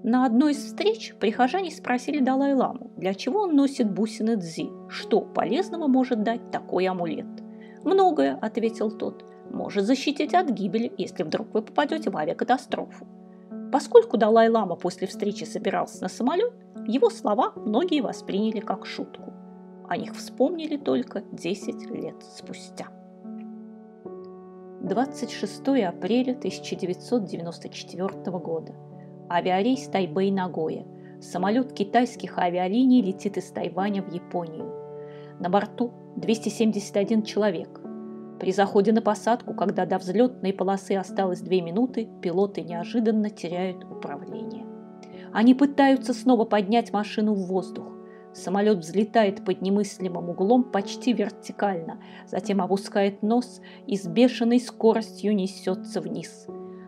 На одной из встреч прихожане спросили Далай-ламу, для чего он носит бусины Цзи, что полезного может дать такой амулет. «Многое», – ответил тот, – «может защитить от гибели, если вдруг вы попадете в авиакатастрофу». Поскольку Далай-лама после встречи собирался на самолет, его слова многие восприняли как шутку. О них вспомнили только 10 лет спустя. 26 апреля 1994 года. Авиарейс Тайбэй-Нагоя. Самолет китайских авиалиний летит из Тайваня в Японию. На борту 271 человек. При заходе на посадку, когда до взлетной полосы осталось 2 минуты, пилоты неожиданно теряют управление. Они пытаются снова поднять машину в воздух. Самолет взлетает под немыслимым углом почти вертикально, затем опускает нос и с бешеной скоростью несется вниз.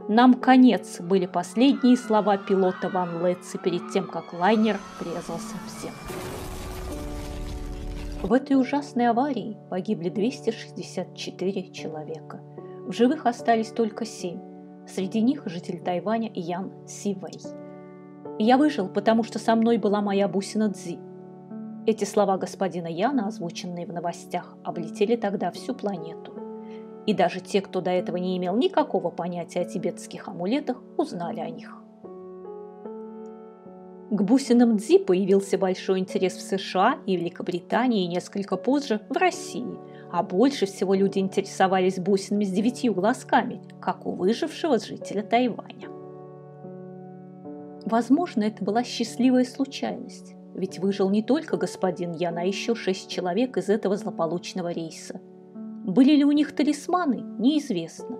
«Нам конец» были последние слова пилота Ван Летци перед тем, как лайнер врезался в землю. В этой ужасной аварии погибли 264 человека. В живых остались только 7. Среди них житель Тайваня Ян Сивэй. «Я выжил, потому что со мной была моя бусина Цзи». Эти слова господина Яна, озвученные в новостях, облетели тогда всю планету. И даже те, кто до этого не имел никакого понятия о тибетских амулетах, узнали о них. К бусинам Цзи появился большой интерес в США и Великобритании и несколько позже в России, а больше всего люди интересовались бусинами с 9 глазками, как у выжившего жителя Тайваня. Возможно, это была счастливая случайность. Ведь выжил не только господин Ян, а еще 6 человек из этого злополучного рейса. Были ли у них талисманы, неизвестно.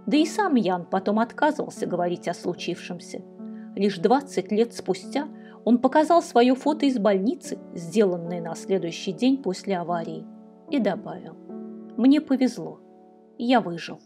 Да и сам Ян потом отказывался говорить о случившемся. Лишь 20 лет спустя он показал свое фото из больницы, сделанное на следующий день после аварии, и добавил: «Мне повезло, я выжил».